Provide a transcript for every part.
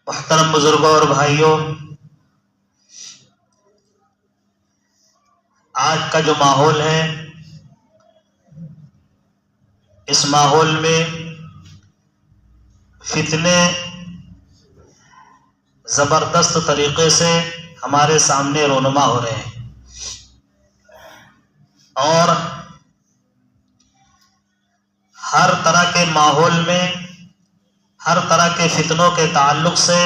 محترم بزرگوں اور بھائیوں، آج کا جو ماحول ہے، اس ماحول میں فتنے زبردست طریقے سے ہمارے سامنے رونما ہو رہے ہیں، اور ہر طرح کے ماحول میں ہر طرح کے فتنوں کے تعلق سے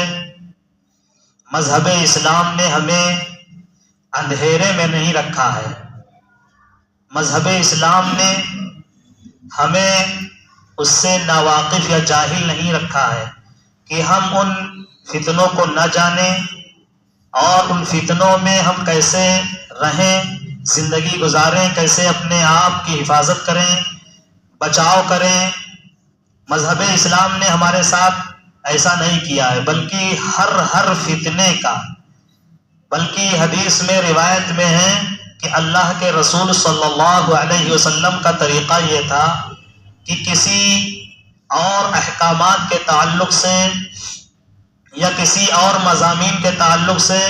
مذہب اسلام نے ہمیں اندھیرے میں نہیں رکھا ہے۔ مذہب اسلام نے ہمیں اس سے ناواقف یا جاہل نہیں رکھا ہے کہ ہم ان فتنوں کو نہ جانیں اور ان فتنوں میں ہم کیسے رہیں، زندگی گزاریں، کیسے اپنے آپ کی حفاظت کریں، بچاؤ کریں۔ مذہب اسلام نے ہمارے ساتھ ایسا نہیں کیا ہے، بلکہ ہر فتنے کا، بلکہ حدیث میں روایت میں ہے کہ اللہ کے رسول صلی اللہ علیہ وسلم کا طریقہ یہ تھا کہ کسی اور احکامات کے تعلق سے یا کسی اور مضامین کے تعلق سے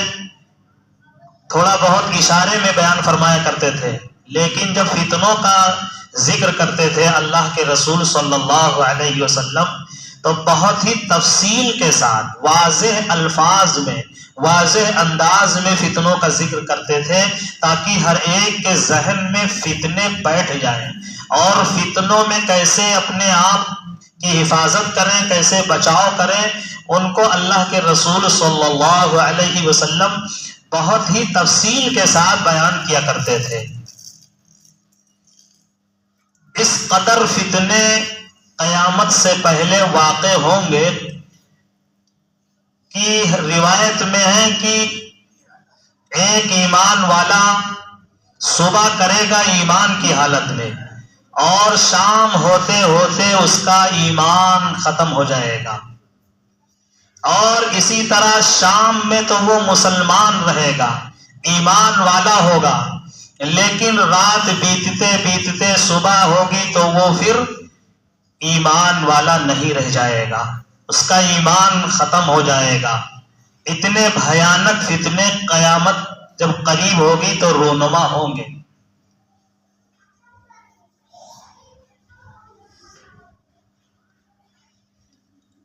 تھوڑا بہت اشارے میں بیان فرمایا کرتے تھے، لیکن جب فتنوں کا ذکر کرتے تھے اللہ کے رسول صلی اللہ علیہ وسلم تو بہت ہی تفصیل کے ساتھ واضح الفاظ میں، واضح انداز میں فتنوں کا ذکر کرتے تھے، تاکہ ہر ایک کے ذہن میں فتنے بیٹھ جائیں اور فتنوں میں کیسے اپنے آپ کی حفاظت کریں، کیسے بچاؤ کریں، ان کو اللہ کے رسول صلی اللہ علیہ وسلم بہت ہی تفصیل کے ساتھ بیان کیا کرتے تھے۔ اس قدر فتنے قیامت سے پہلے واقع ہوں گے کہ روایت میں ہے کہ ایک ایمان والا صبح کرے گا ایمان کی حالت میں، اور شام ہوتے ہوتے اس کا ایمان ختم ہو جائے گا، اور اسی طرح شام میں تو وہ مسلمان رہے گا، ایمان والا ہوگا، لیکن رات بیتتے بیتتے صبح ہوگی تو وہ پھر ایمان والا نہیں رہ جائے گا، اس کا ایمان ختم ہو جائے گا۔ اتنے بھیانک فتنے قیامت جب قریب ہوگی تو رونما ہوں گے۔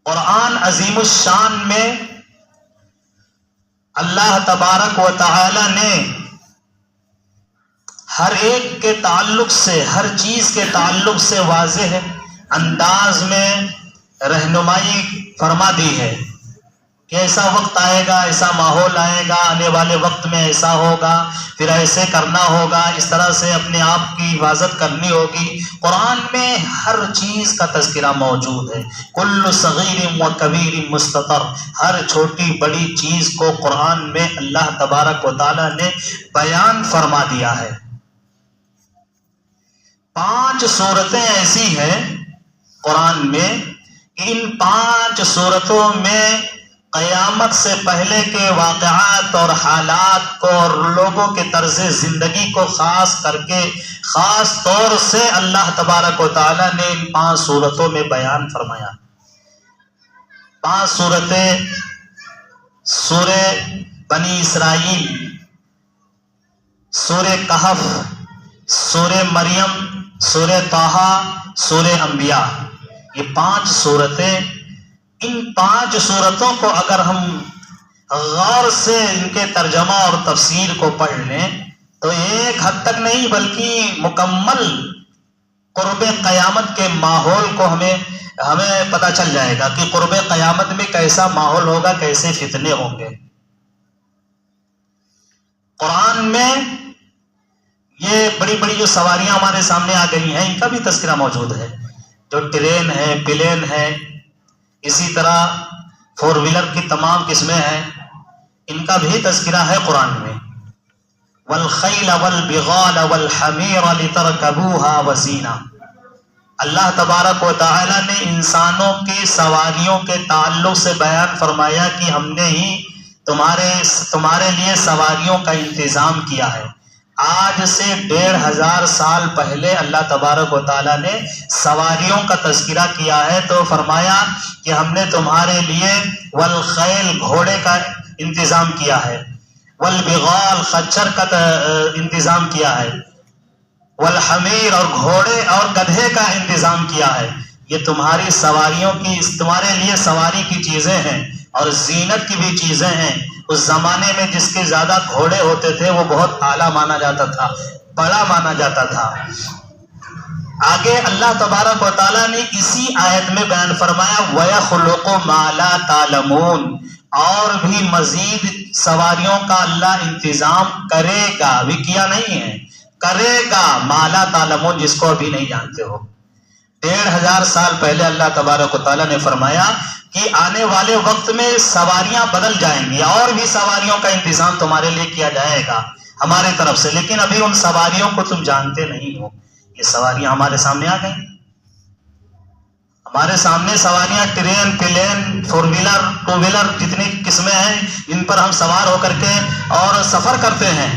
قرآن عظیم الشان میں اللہ تبارک و تعالی نے ہر ایک کے تعلق سے، ہر چیز کے تعلق سے واضح انداز میں رہنمائی فرما دی ہے کہ ایسا وقت آئے گا، ایسا ماحول آئے گا، آنے والے وقت میں ایسا ہوگا، پھر ایسے کرنا ہوگا، اس طرح سے اپنے آپ کی حفاظت کرنی ہوگی۔ قرآن میں ہر چیز کا تذکرہ موجود ہے۔ کل صغیر و کبیر مستطر، ہر چھوٹی بڑی چیز کو قرآن میں اللہ تبارک و تعالی نے بیان فرما دیا ہے۔ 5 صورتیں ایسی ہیں قرآن میں، ان 5 صورتوں میں قیامت سے پہلے کے واقعات اور حالات کو اور لوگوں کے طرز زندگی کو خاص کر کے، خاص طور سے اللہ تبارک و تعالی نے ان 5 صورتوں میں بیان فرمایا۔ 5 صورتیں سورہ بنی اسرائیل، سورہ کہف، سورہ مریم، سورہ طٰہٰ، سورہ انبیاء، یہ 5 صورتیں، ان 5 صورتوں کو اگر ہم غور سے ان کے ترجمہ اور تفسیر کو پڑھ لیں تو ایک حد تک نہیں بلکہ مکمل قرب قیامت کے ماحول کو ہمیں پتہ چل جائے گا کہ قرب قیامت میں کیسا ماحول ہوگا، کیسے فتنے ہوں گے۔ قرآن میں یہ بڑی بڑی جو سواریاں ہمارے سامنے آ گئی ہیں، ان کا بھی تذکرہ موجود ہے، جو ٹرین ہے، پلین ہے، اسی طرح 4 ویلر کی تمام قسمیں ہیں، ان کا بھی تذکرہ ہے قرآن میں۔ والخیل والبغال والحمیر لترکبوها وزینہ، اللہ تبارک و تعالی نے انسانوں کی سواریوں کے تعلق سے بیان فرمایا کہ ہم نے ہی تمہارے لیے سواریوں کا انتظام کیا ہے۔ آج سے 1500 سال پہلے اللہ تبارک و تعالیٰ نے سواریوں کا تذکرہ کیا ہے تو فرمایا کہ ہم نے تمہارے لیے والخیل گھوڑے کا انتظام کیا ہے، والبغال خچر کا انتظام کیا ہے، والحمیر اور گھوڑے اور گدھے کا انتظام کیا ہے۔ یہ تمہاری سواریوں کی، تمہارے لیے سواری کی چیزیں ہیں اور زینت کی بھی چیزیں ہیں۔ اس زمانے میں جس کے زیادہ گھوڑے ہوتے تھے وہ بہت اعلیٰ مانا جاتا تھا، بڑا مانا جاتا تھا۔ آگے اللہ تبارک و تعالیٰ نے اسی آیت میں بیان فرمایا وَيَخْلُقُ مَا لَا تَعْلَمُونَ، اور بھی مزید سواریوں کا اللہ انتظام کرے گا، بھی کیا نہیں ہے، کرے گا، مَا لَا تَعْلَمُونَ، جس کو ابھی نہیں جانتے ہو۔ 1500 سال پہلے اللہ تبارک و تعالیٰ نے فرمایا کہ آنے والے وقت میں سواریاں بدل جائیں گی اور بھی سواریوں کا انتظام تمہارے لیے کیا جائے گا ہمارے طرف سے، لیکن ابھی ان سواریوں کو تم جانتے نہیں ہو۔ یہ سواریاں ہمارے سامنے آ گئیں، ہمارے سامنے سواریاں ٹرین، پلین، 4 ویلر، 2 ویلر، جتنی قسمیں ہیں ان پر ہم سوار ہو کر کے اور سفر کرتے ہیں۔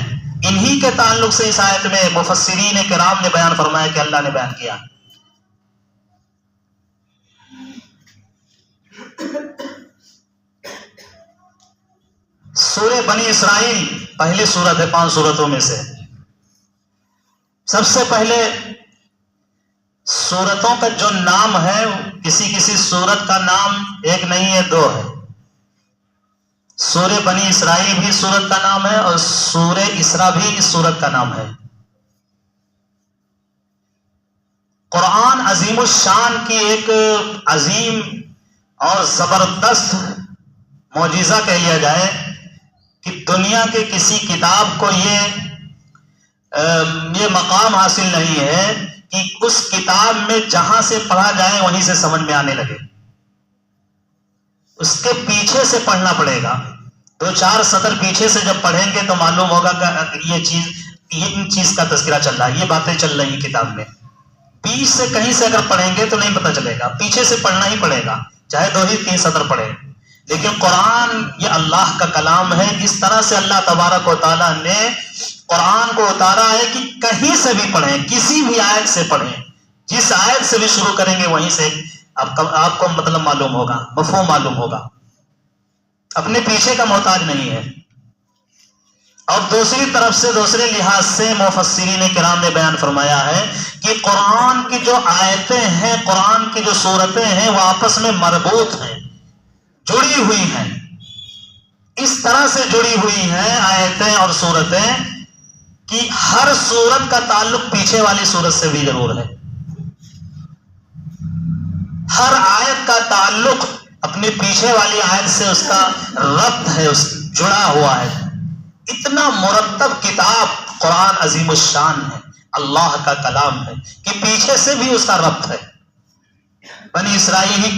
انہی کے تعلق سے اس آیت میں مفسرین کرام نے بیان فرمایا کہ اللہ نے بیان کیا۔ سورہ بنی اسرائیل پہلی سورت ہے 5 سورتوں میں سے۔ سب سے پہلے سورتوں کا جو نام ہے، کسی سورت کا نام ایک نہیں ہے، 2 ہے۔ سورہ بنی اسرائیل بھی سورت کا نام ہے اور سورہ اسراء بھی اس سورت کا نام ہے۔ قرآن عظیم الشان کی ایک عظیم اور زبردست معجزہ کہہ لیا جائے کہ دنیا کے کسی کتاب کو یہ مقام حاصل نہیں ہے کہ اس کتاب میں جہاں سے پڑھا جائے وہیں سے سمجھ میں آنے لگے، اس کے پیچھے سے پڑھنا پڑے گا۔ 2-4 سطر پیچھے سے جب پڑھیں گے تو معلوم ہوگا کہ یہ ان چیز کا تذکرہ چل رہا ہے، یہ باتیں چل رہی ہیں کتاب میں۔ بیچ سے کہیں سے اگر پڑھیں گے تو نہیں پتہ چلے گا، پیچھے سے پڑھنا ہی پڑے گا، چاہے 2-3 سطر پڑھیں۔ لیکن قرآن یہ اللہ کا کلام ہے، اس طرح سے اللہ تبارک و تعالیٰ نے قرآن کو اتارا ہے کہ کہیں سے بھی پڑھیں، کسی بھی آیت سے پڑھیں، جس آیت سے بھی شروع کریں گے وہیں سے آپ کو مطلب معلوم ہوگا، مفہوم معلوم ہوگا، اپنے پیچھے کا محتاج نہیں ہے۔ اور دوسری طرف سے، دوسرے لحاظ سے مفسرین کرام نے بیان فرمایا ہے کہ قرآن کی جو آیتیں ہیں، قرآن کی جو سورتیں ہیں وہ آپس میں مربوط ہیں، جڑی ہوئی ہیں۔ اس طرح سے جڑی ہوئی ہیں آیتیں اور سورتیں کہ ہر سورت کا تعلق پیچھے والی سورت سے بھی ضرور ہے، ہر آیت کا تعلق اپنے پیچھے والی آیت سے اس کا ربط ہے، اس جڑا ہوا ہے۔ اتنا مرتب کتاب قرآن عظیم الشان ہے، اللہ کا کلام ہے کہ پیچھے سے بھی اس کا ربط ہے۔ بنی اسرائیل ہی،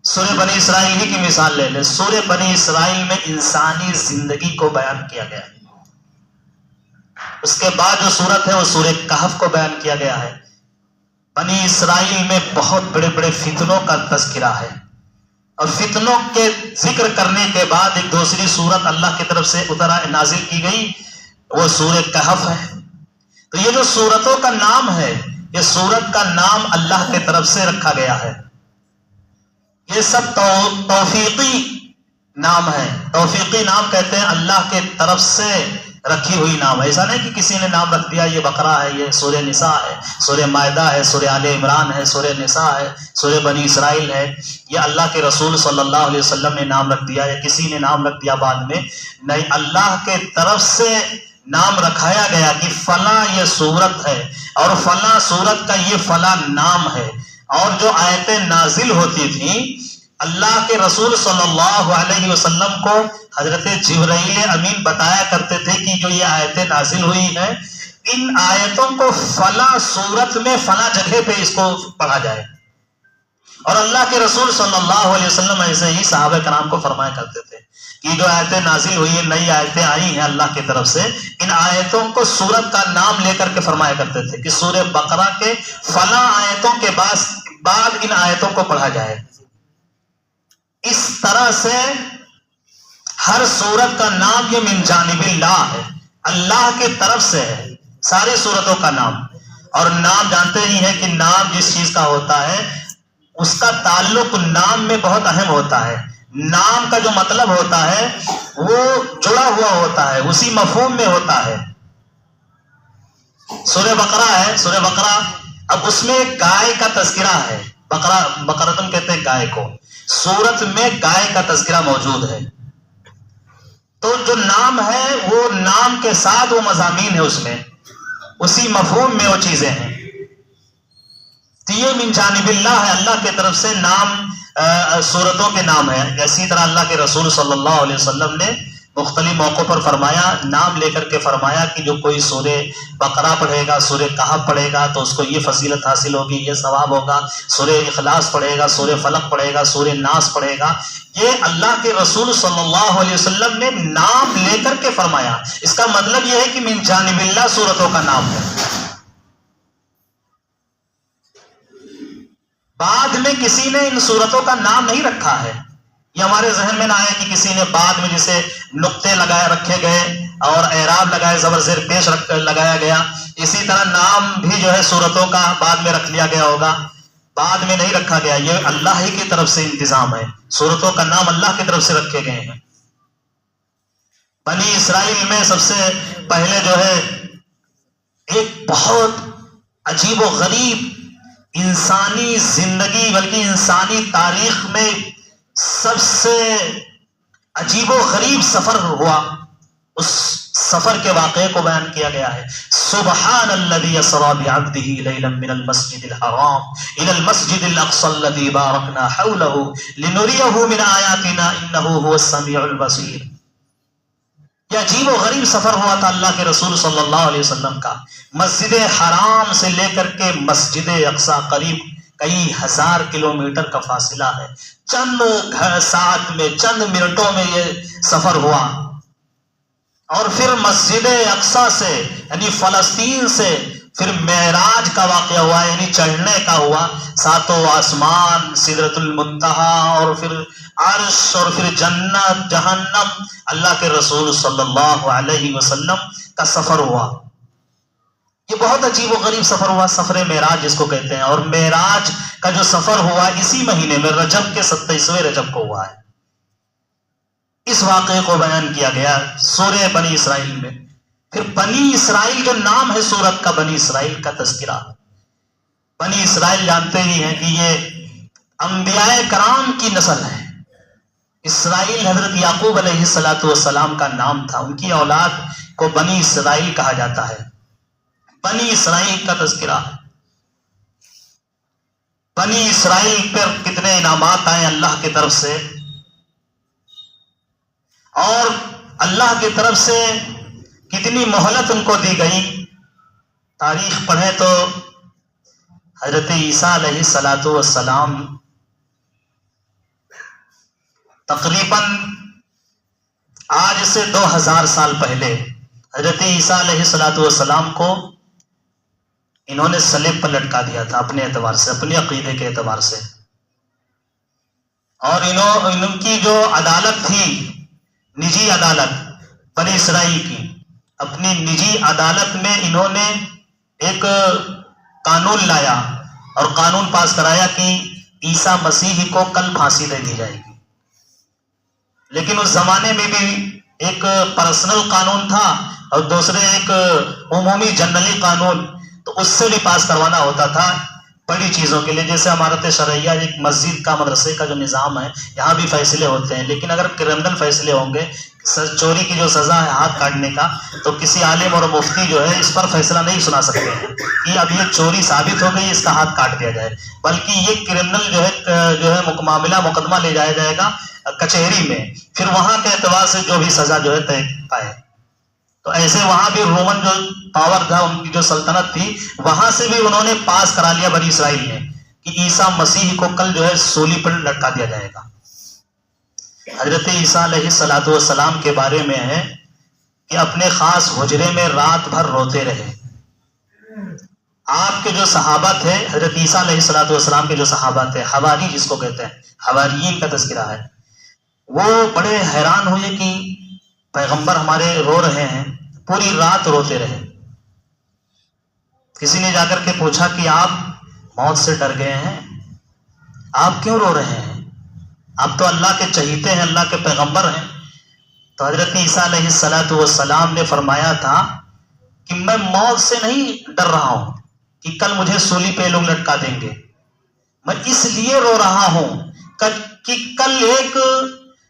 سورہ بنی اسرائیل ہی کی مثال لے لیں۔ سورہ بنی اسرائیل میں انسانی زندگی کو بیان کیا گیا ہے۔ اس کے بعد جو سورت ہے وہ سورہ کہف کو بیان کیا گیا ہے۔ بنی اسرائیل میں بہت بڑے بڑے فتنوں کا تذکرہ ہے، اور فتنوں کے ذکر کرنے کے بعد ایک دوسری سورت اللہ کی طرف سے نازل کی گئی، وہ سورہ کہف ہے۔ تو یہ جو سورتوں کا نام ہے، یہ سورت کا نام اللہ کی طرف سے رکھا گیا ہے۔ یہ سب توفیقی نام ہے، توفیقی نام کہتے ہیں، اللہ کے طرف سے رکھی ہوئی نام ہے۔ ایسا نہیں کہ کسی نے نام رکھ دیا یہ بقرہ ہے، یہ سورہ نساء ہے، سورہ مائدہ ہے، سورہ آل عمران ہے، سورہ نساء ہے، سورہ بنی اسرائیل ہے، یہ اللہ کے رسول صلی اللہ علیہ وسلم نے نام رکھ دیا یا کسی نے نام رکھ دیا بعد میں، نہیں، اللہ کے طرف سے نام رکھایا گیا کہ فلاں یہ سورت ہے اور فلاں سورت کا یہ فلاں نام ہے۔ اور جو آیتیں نازل ہوتی تھیں، اللہ کے رسول صلی اللہ علیہ وسلم کو حضرت جبرائیل امین بتایا کرتے تھے کہ جو یہ آیتیں نازل ہوئی ہیں، ان آیتوں کو فلاں سورت میں فلاں جگہ پہ اس کو پڑھا جائے۔ اور اللہ کے رسول صلی اللہ علیہ وسلم ایسے ہی صحابہ کرام کو فرمایا کرتے تھے کہ جو آیتیں نازل ہوئی ہیں، نئی آیتیں آئی ہیں اللہ کی طرف سے، ان آیتوں کو سورت کا نام لے کر کے فرمایا کرتے تھے کہ سورہ بقرہ کے فلاں آیتوں کے بعد ان آیتوں کو پڑھا جائے۔ اس طرح سے ہر سورت کا نام یہ من جانب اللہ ہے، اللہ کی طرف سے ہے۔ ساری صورتوں کا نام. اور نام جانتے ہی ہیں کہ نام جس چیز کا ہوتا ہے اس کا تعلق نام میں بہت اہم ہوتا ہے. نام کا جو مطلب ہوتا ہے وہ جڑا ہوا ہوتا ہے، اسی مفہوم میں ہوتا ہے. سورہ بقرہ ہے، سورہ بقرہ، اب اس میں گائے کا تذکرہ ہے. بقرتن کہتے ہیں گائے کو. سورت میں گائے کا تذکرہ موجود ہے. تو جو نام ہے وہ نام کے ساتھ وہ مضامین ہے، اس میں اسی مفہوم میں وہ چیزیں ہیں. تو یہ من جانب اللہ ہے، اللہ کی طرف سے نام سورتوں کے نام ہیں. اسی طرح اللہ کے رسول صلی اللہ علیہ وسلم نے مختلف موقعوں پر فرمایا، نام لے کر کے فرمایا کہ جو کوئی سورہ بقرہ پڑھے گا، سورہ کہف پڑھے گا تو اس کو یہ فضیلت حاصل ہوگی، یہ ثواب ہوگا. سورہ اخلاص پڑھے گا، سورہ فلق پڑھے گا، سورہ ناس پڑھے گا. یہ اللہ کے رسول صلی اللہ علیہ وسلم نے نام لے کر کے فرمایا. اس کا مطلب یہ ہے کہ من جانب اللہ سورتوں کا نام ہے. بعد میں کسی نے ان صورتوں کا نام نہیں رکھا ہے. یہ ہمارے ذہن میں نہ آیا کہ کسی نے بعد میں جسے نقطے لگائے رکھے گئے اور اعراب لگائے، زبر زیر پیش لگایا گیا. اسی طرح نام بھی جو ہے صورتوں کا بعد میں رکھ لیا گیا ہوگا. بعد میں نہیں رکھا گیا، یہ اللہ ہی کی طرف سے انتظام ہے. صورتوں کا نام اللہ کی طرف سے رکھے گئے ہیں. بنی اسرائیل میں سب سے پہلے جو ہے ایک بہت عجیب و غریب انسانی زندگی، بلکہ انسانی تاریخ میں سب سے عجیب و غریب سفر ہوا. اس سفر کے واقعے کو بیان کیا گیا ہے. سبحان الذی اسری بعبدہ لیلا من المسجد الحرام الی المسجد الاقصی الذی بارکنا حولہ لنریہ من آیاتنا انہ هو السمیع البصیر. یہ عجیب و غریب سفر ہوا تھا اللہ کے رسول صلی اللہ علیہ وسلم کا. مسجد حرام سے لے کر کے مسجد اقصی قریب کئی ہزار کلومیٹر کا فاصلہ ہے. چند ساعت میں، چند منٹوں میں یہ سفر ہوا. اور پھر مسجد اقصی سے یعنی فلسطین سے پھر معراج کا واقعہ ہوا، یعنی چڑھنے کا ہوا. ساتوں آسمان، سدرۃ المنتہا، اور پھر عرش، اور پھر جنت، جہنم. اللہ کے رسول صلی اللہ علیہ وسلم کا سفر ہوا. یہ بہت عجیب و غریب سفر ہوا، سفر معراج جس کو کہتے ہیں. اور معراج کا جو سفر ہوا اسی مہینے میں رجب کے 27ویں رجب کو ہوا ہے. اس واقعے کو بیان کیا گیا سورہ بنی اسرائیل میں. پھر بنی اسرائیل جو نام ہے سورت کا، بنی اسرائیل کا تذکرہ. بنی اسرائیل جانتے ہی ہیں کہ یہ انبیاء کرام کی نسل ہے. اسرائیل حضرت یعقوب علیہ السلام کا نام تھا. ان کی اولاد کو بنی اسرائیل کہا جاتا ہے. بنی اسرائیل کا تذکرہ. بنی اسرائیل پر کتنے انعامات آئے اللہ کی طرف سے، اور اللہ کی طرف سے کتنی مہلت ان کو دی گئی. تاریخ پڑھیں تو حضرت عیسیٰ علیہ السلام تقریباً آج سے 2000 سال پہلے حضرت عیسیٰ علیہ السلام کو انہوں نے صلیب پر لٹکا دیا تھا اپنے اعتبار سے، اپنے عقیدے کے اعتبار سے. اور ان کی جو عدالت تھی، نجی عدالت بنی اسرائیل کی، اپنی نجی عدالت میں انہوں نے ایک قانون لایا اور قانون پاس کرایا کہ عیسیٰ مسیح کو کل پھانسی دے دی جائے گی. لیکن اس زمانے میں بھی ایک پرسنل قانون تھا اور دوسرے ایک عمومی جنرلی قانون، تو اس سے بھی پاس کروانا ہوتا تھا بڑی چیزوں کے لیے. جیسے عمارت شرعیہ، ایک مسجد کا، مدرسے کا جو نظام ہے، یہاں بھی فیصلے ہوتے ہیں. لیکن اگر کرمنل فیصلے ہوں گے، چوری کی جو سزا ہے ہاتھ کاٹنے کا، تو کسی عالم اور مفتی جو ہے اس پر فیصلہ نہیں سنا سکتے ہیں کہ اب یہ چوری ثابت ہو گئی، اس کا ہاتھ کاٹ دیا جائے. بلکہ یہ کرمنل جو ہے معاملہ، مقدمہ لے جایا جائے گا کچہری میں، پھر وہاں کے اعتبار سے جو بھی سزا جو ہے طے پائے. تو ایسے وہاں بھی رومن جو پاور تھا، ان کی جو سلطنت تھی، وہاں سے بھی انہوں نے پاس کرا لیا بنی اسرائیل نے کہ عیسیٰ مسیح کو کل جو ہے سولی پر لٹکا دیا جائے گا. حضرت عیسیٰ علیہ السلام کے بارے میں ہے کہ اپنے خاص حجرے میں رات بھر روتے رہے. آپ کے جو صحابہ تھے، حضرت عیسیٰ علیہ السلام کے جو صحابہ تھے، حواری جس کو کہتے ہیں، حواریین کا تذکرہ ہے، وہ بڑے حیران ہوئے کہ پیغمبر ہمارے رو رہے ہیں. پوری رات روتے رہے. کسی نے جا کر کے پوچھا کہ آپ موت سے ڈر گئے ہیں، آپ کیوں رو رہے ہیں؟ آپ تو اللہ کے چہیتے ہیں، اللہ کے پیغمبر ہیں۔ تو حضرت عیسیٰ علیہ السلام نے فرمایا تھا کہ میں موت سے نہیں ڈر رہا ہوں کہ کل مجھے سولی پہ لوگ لٹکا دیں گے، میں اس لیے رو رہا ہوں کہ کل ایک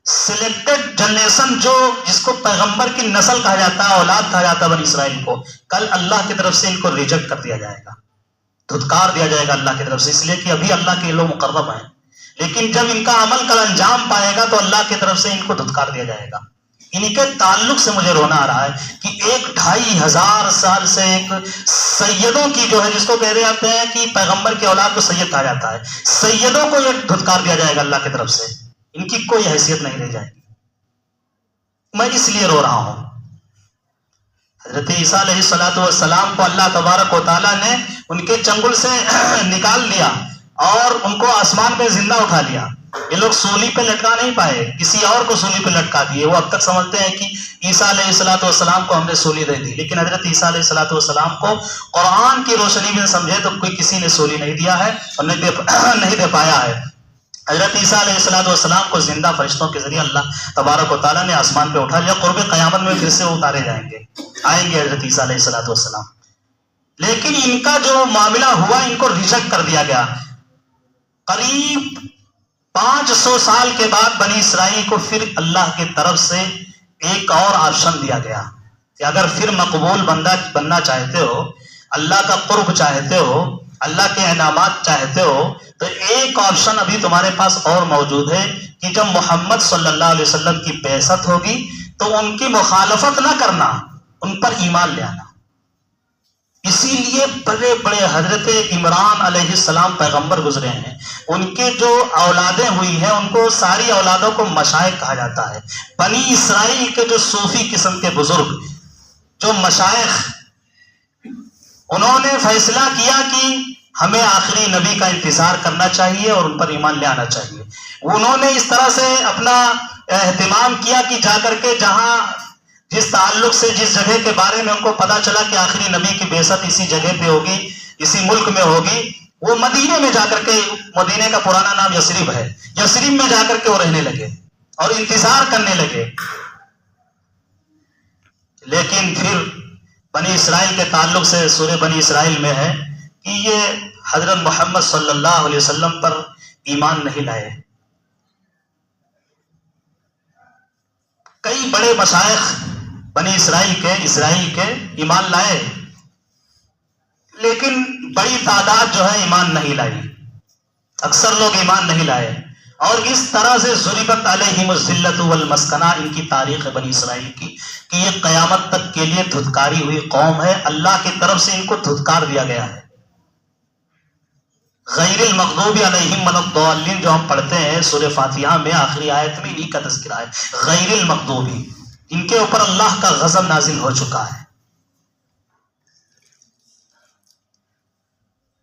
سلیکٹڈ جنریشن جس کو پیغمبر کی نسل کہا جاتا ہے، اولاد کہا جاتا ہے بنی اسرائیل کو، کل اللہ کی طرف سے ان کو ریجیکٹ کر دیا جائے گا، دھتکار دیا جائے گا اللہ کی طرف سے، اس لیے کہ ابھی اللہ کے لوگ مقرب ہیں، لیکن جب ان کا عمل کل انجام پائے گا تو اللہ کی طرف سے ان کو دھتکار دیا جائے گا۔ ان کے تعلق سے مجھے رونا آ رہا ہے کہ 1-2500 سال سے ایک سیدوں کی جو ہے، جس کو کہہ رہے ہیں کہ پیغمبر کی اولاد کو سید کہا جاتا ہے، سیدوں کو یہ دھتکار دیا جائے گا اللہ کی طرف سے، ان کی کوئی حیثیت نہیں رہ جائے گی۔ میں اس لیے رو رہا ہوں۔ حضرت عیسیٰ علیہ السلام کو اللہ تبارک و تعالیٰ نے ان کے چنگل سے نکال دیا اور ان کو آسمان پہ زندہ اٹھا لیا۔ یہ لوگ سولی پہ لٹکا نہیں پائے، کسی اور کو سولی پہ لٹکا دیے۔ وہ اب تک سمجھتے ہیں کہ عیسیٰ علیہ السلام کو ہم نے سولی دے دی، لیکن حضرت عیسیٰ علیہ السلام کو قرآن کی روشنی میں سمجھے تو کوئی کسی نے سولی نہیں دیا ہے اور نہیں دے پایا ہے۔ حضرت عیسیٰ علیہ السلام کو زندہ فرشتوں کے ذریعے اللہ تبارک و تعالیٰ نے آسمان پہ اٹھا لیا، قرب قیامت میں پھر سے اتارے آئیں گے حضرت عیسیٰ علیہ السلام۔ لیکن ان کا جو معاملہ ہوا، ان کو ریجیکٹ کر دیا گیا۔ قریب 500 سال کے بعد بنی اسرائیل کو پھر اللہ کی طرف سے ایک اور آپشن دیا گیا کہ اگر پھر مقبول بندہ بننا چاہتے ہو، اللہ کا قرب چاہتے ہو، اللہ کے انعامات چاہتے ہو، تو ایک آپشن ابھی تمہارے پاس اور موجود ہے کہ جب محمد صلی اللہ علیہ وسلم کی بعثت ہوگی تو ان کی مخالفت نہ کرنا، ان پر ایمان لے آنا۔ اسی لیے بڑے بڑے حضرت عمران علیہ السلام پیغمبر گزرے ہیں، ان کے جو اولادیں ہوئی ہیں ان کو ساری اولادوں کو مشائخ کہا جاتا ہے۔ بنی اسرائیل کے جو صوفی قسم کے بزرگ، جو مشائخ، انہوں نے فیصلہ کیا کہ ہمیں آخری نبی کا انتظار کرنا چاہیے اور ان پر ایمان لے آنا چاہیے۔ انہوں نے اس طرح سے اپنا اہتمام کیا کہ جا کر کے جس تعلق سے جس جگہ کے بارے میں ان کو پتا چلا کہ آخری نبی کی بعثت اسی جگہ پہ ہوگی، اسی ملک میں ہوگی، وہ مدینے میں جا کر کے، مدینے کا پرانا نام یثرب ہے، یثرب میں جا کر کے وہ رہنے لگے اور انتظار کرنے لگے۔ لیکن پھر بنی اسرائیل کے تعلق سے سورہ بنی اسرائیل میں ہے کہ یہ حضرت محمد صلی اللہ علیہ وسلم پر ایمان نہیں لائے۔ کئی بڑے مشائخ بنی اسرائیل کے ایمان لائے، لیکن بڑی تعداد جو ہے ایمان نہیں لائی، اکثر لوگ ایمان نہیں لائے، اور اس طرح سے ضربت علیہم الذلۃ والمسکنہ، ان کی تاریخ ہے بنی اسرائیل کی کہ یہ قیامت تک کے لیے دھتکاری ہوئی قوم ہے، اللہ کی طرف سے ان کو دھتکار دیا گیا ہے۔ غیر المغضوب علیہم ولا الضالین جو ہم پڑھتے ہیں سورہ فاتحہ میں آخری آیت میں انہی کا تذکرہ ہے، غیر المغضوب، ان کے اوپر اللہ کا غضب نازل ہو چکا ہے۔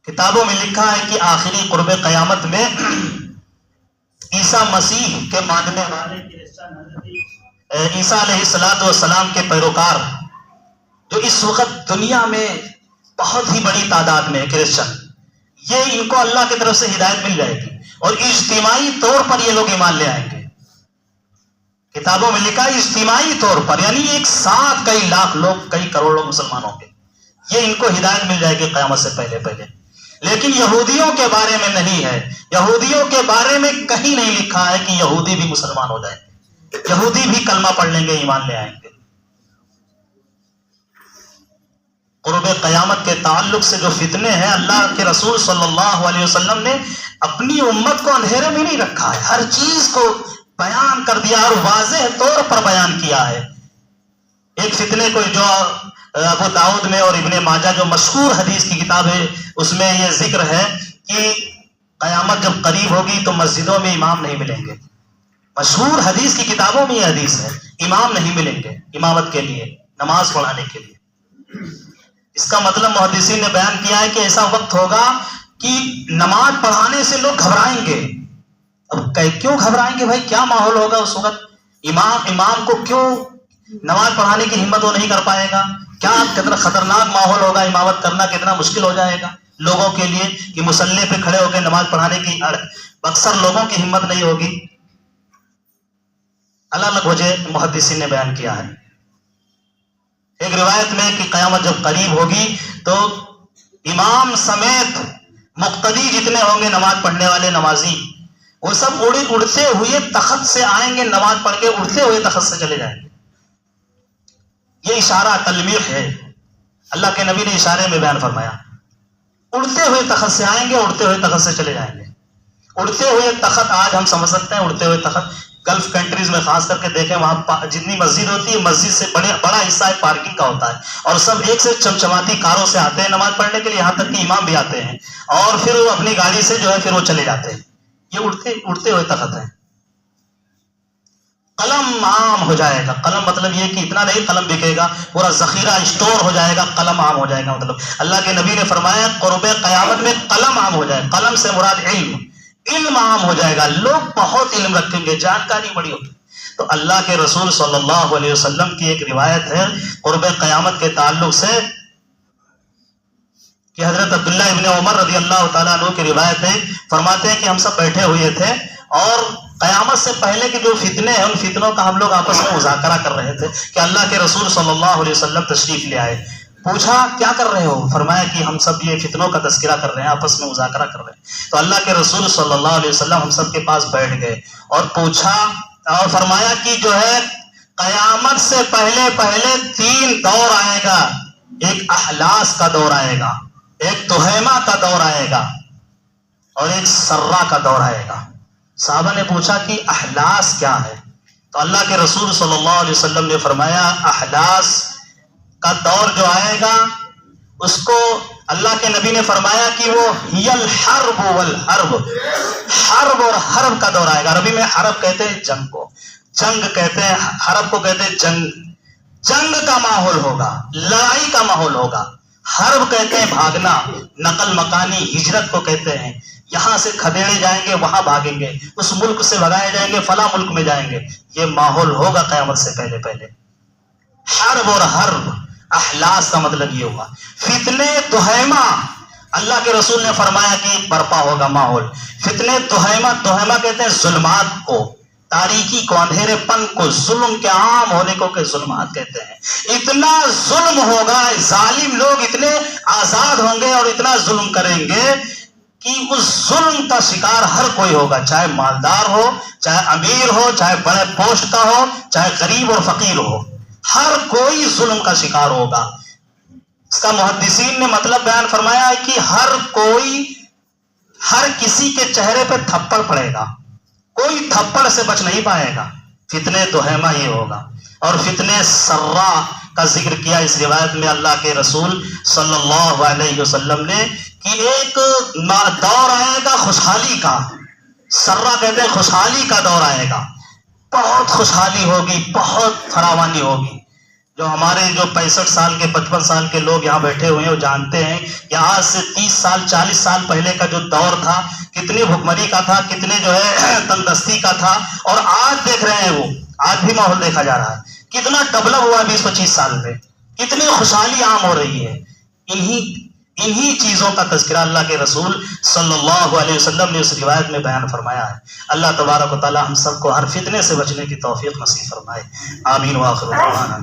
کتابوں میں لکھا ہے کہ آخری قرب قیامت میں عیسیٰ مسیح کے ماننے والے عیسیٰ علیہ السلام کے پیروکار جو اس وقت دنیا میں بہت ہی بڑی تعداد میں کرسچن، یہ ان کو اللہ کی طرف سے ہدایت مل جائے گی اور اجتماعی طور پر یہ لوگ ایمان لے آئیں گے۔ کتابوں میں لکھا ہے اجتماعی طور پر، یعنی ایک ساتھ کئی لاکھ لوگ، کئی کروڑ لوگ مسلمانوں کے، یہ ان کو ہدایت مل جائے گی قیامت سے پہلے۔ لیکن یہودیوں کے بارے میں نہیں ہے، یہودیوں کے بارے میں کہیں نہیں لکھا ہے کہ یہودی بھی مسلمان ہو جائیں گے، یہودی بھی کلمہ پڑھ لیں گے، ایمان لے آئیں گے۔ قرب قیامت کے تعلق سے جو فتنے ہیں، اللہ کے رسول صلی اللہ علیہ وسلم نے اپنی امت کو اندھیرے میں نہیں رکھا ہے، ہر چیز کو بیان کر دیا اور واضح طور پر بیان کیا ہے۔ ایک فتنے کو جو ابو داؤد میں اور ابن ماجہ جو مشہور حدیث کی کتاب ہے، اس میں یہ ذکر ہے کہ قیامت جب قریب ہوگی تو مسجدوں میں امام نہیں ملیں گے۔ مشہور حدیث کی کتابوں میں یہ حدیث ہے، امام نہیں ملیں گے امامت کے لیے، نماز پڑھانے کے لیے۔ اس کا مطلب محدثین نے بیان کیا ہے کہ ایسا وقت ہوگا کہ نماز پڑھانے سے لوگ گھبرائیں گے۔ اب کیوں گھبرائیں گے بھائی؟ کیا ماحول ہوگا اس وقت؟ امام کو کیوں نماز پڑھانے کی ہمت وہ نہیں کر پائے گا؟ کیا کتنا خطرناک ماحول ہوگا امامت کرنا، کتنا مشکل ہو جائے گا لوگوں کے لیے کہ مصلی پہ کھڑے ہو کے نماز پڑھانے کی اکثر لوگوں کی ہمت نہیں ہوگی۔ الگ الگ وجہ محدثین نے بیان کیا ہے۔ ایک روایت میں کہ قیامت جب قریب ہوگی تو امام سمیت مقتدی جتنے ہوں گے نماز پڑھنے والے نمازی، وہ سب اڑتے ہوئے تخت سے آئیں گے، نماز پڑھ کے اڑتے ہوئے تخت سے چلے جائیں گے۔ یہ اشارہ تلمیح ہے، اللہ کے نبی نے اشارے میں بیان فرمایا۔ اڑتے ہوئے تخت سے آئیں گے، اڑتے ہوئے تخت سے چلے جائیں گے۔ اڑتے ہوئے تخت آج ہم سمجھ سکتے ہیں، اڑتے ہوئے تخت گلف کنٹریز میں خاص کر کے دیکھیں، وہاں جتنی مسجد ہوتی ہے مسجد سے بڑا حصہ ہے پارکنگ کا ہوتا ہے، اور سب ایک سے چمچماتی کاروں سے آتے ہیں نماز پڑھنے کے لیے، یہاں تک کہ امام بھی آتے ہیں، اور پھر وہ اپنی گاڑی سے جو ہے پھر وہ چلے جاتے ہیں۔ یہ اڑتے ہوئے تخت ہے۔ قلم عام ہو جائے گا، قلم مطلب یہ کہ اتنا نہیں قلم بکے گا، پورا ذخیرہ اسٹور ہو جائے گا، قلم عام ہو جائے گا۔ مطلب اللہ کے نبی نے فرمایا قرب قیامت میں قلم عام ہو جائے، قلم سے مراد علم عام ہو جائے گا، لوگ بہت علم رکھیں گے، جانکاری بڑی ہوگی۔ تو اللہ کے رسول صلی اللہ علیہ وسلم کی ایک روایت ہے قرب قیامت کے تعلق سے کہ حضرت عبداللہ ابن عمر رضی اللہ تعالیٰ عنہ کی روایت ہے، فرماتے ہیں کہ ہم سب بیٹھے ہوئے تھے اور قیامت سے پہلے کے جو فتنے ہیں ان فتنوں کا ہم لوگ آپس میں مذاکرہ کر رہے تھے کہ اللہ کے رسول صلی اللہ علیہ وسلم تشریف لے آئے۔ پوچھا کیا کر رہے ہو؟ فرمایا کہ ہم سب یہ فتنوں کا تذکرہ کر رہے ہیں، آپس میں مذاکرہ کر رہے ہیں۔ تو اللہ کے رسول صلی اللہ علیہ وسلم ہم سب کے پاس بیٹھ گئے اور پوچھا اور فرمایا کہ جو ہے قیامت سے پہلے 3 دور آئے گا، ایک احلاس کا دور آئے گا، ایک تہیمہ کا دور آئے گا، اور ایک سرہ کا دور آئے گا۔ صحابہ نے پوچھا کہ احلاس کیا ہے؟ تو اللہ کے رسول صلی اللہ علیہ وسلم نے فرمایا احلاس کا دور جو آئے گا اس کو اللہ کے نبی نے فرمایا کہ وہ ہی الحرب والحرب، حرب اور حرب کا دور آئے گا۔ عربی میں حرب کہتے ہیں جنگ کو، جنگ کہتے ہیں حرب کو، کہتے ہیں جنگ کا ماحول ہوگا، لڑائی کا ماحول ہوگا۔ حرب کہتے ہیں بھاگنا، نقل مکانی ہجرت کو کہتے ہیں، یہاں سے کھدیڑے جائیں گے وہاں بھاگیں گے، اس ملک سے بھگائے جائیں گے فلاں ملک میں جائیں گے، یہ ماحول ہوگا قیامت سے پہلے۔ حرب اور حرب، احلاس کا مطلب یہ ہوگا۔ فتنے تہیمہ، اللہ کے رسول نے فرمایا کہ برپا ہوگا ماحول۔ فتنے تہیمہ کہتے ہیں ظلمات کو، تاریکی کو، اندھیرے پن کو، ظلم کے عام ہونے کو کہ ظلمات کہتے ہیں۔ اتنا ظلم ہوگا، ظالم لوگ اتنے آزاد ہوں گے اور اتنا ظلم کریں گے کہ اس ظلم کا شکار ہر کوئی ہوگا، چاہے مالدار ہو، چاہے امیر ہو، چاہے بڑے پوسٹ کا ہو، چاہے غریب اور فقیر ہو، ہر کوئی ظلم کا شکار ہوگا۔ اس کا محدثین نے مطلب بیان فرمایا ہے کہ ہر کسی کے چہرے پہ تھپڑ پڑے گا، کوئی تھپڑ سے بچ نہیں پائے گا۔ فتنے تہیمہ یہ ہوگا۔ اور فتنے سرہ کا ذکر کیا اس روایت میں اللہ کے رسول صلی اللہ علیہ وسلم نے کہ ایک دور آئے گا خوشحالی کا، سرہ کہتے ہیں خوشحالی کا دور آئے گا، بہت خوشحالی ہوگی، بہت فراوانی ہوگی۔ جو ہمارے 65 سال کے 55 سال کے لوگ یہاں بیٹھے ہوئے ہیں وہ جانتے ہیں کہ آج سے 30 سال 40 سال پہلے کا جو دور تھا کتنی بھکمری کا تھا، کتنے جو ہے تندرستی کا تھا، اور آج دیکھ رہے ہیں وہ آج بھی ماحول دیکھا جا رہا ہے کتنا ڈیولپ ہوا 20-25 سال میں، کتنی خوشحالی عام ہو رہی ہے۔ انہی چیزوں کا تذکرہ اللہ کے رسول صلی اللہ علیہ وسلم نے اس روایت میں بیان فرمایا ہے۔ اللہ تبارک و تعالی ہم سب کو ہر فتنے سے بچنے کی توفیق نصیب فرمائے، آمین۔ وآخر دعوانا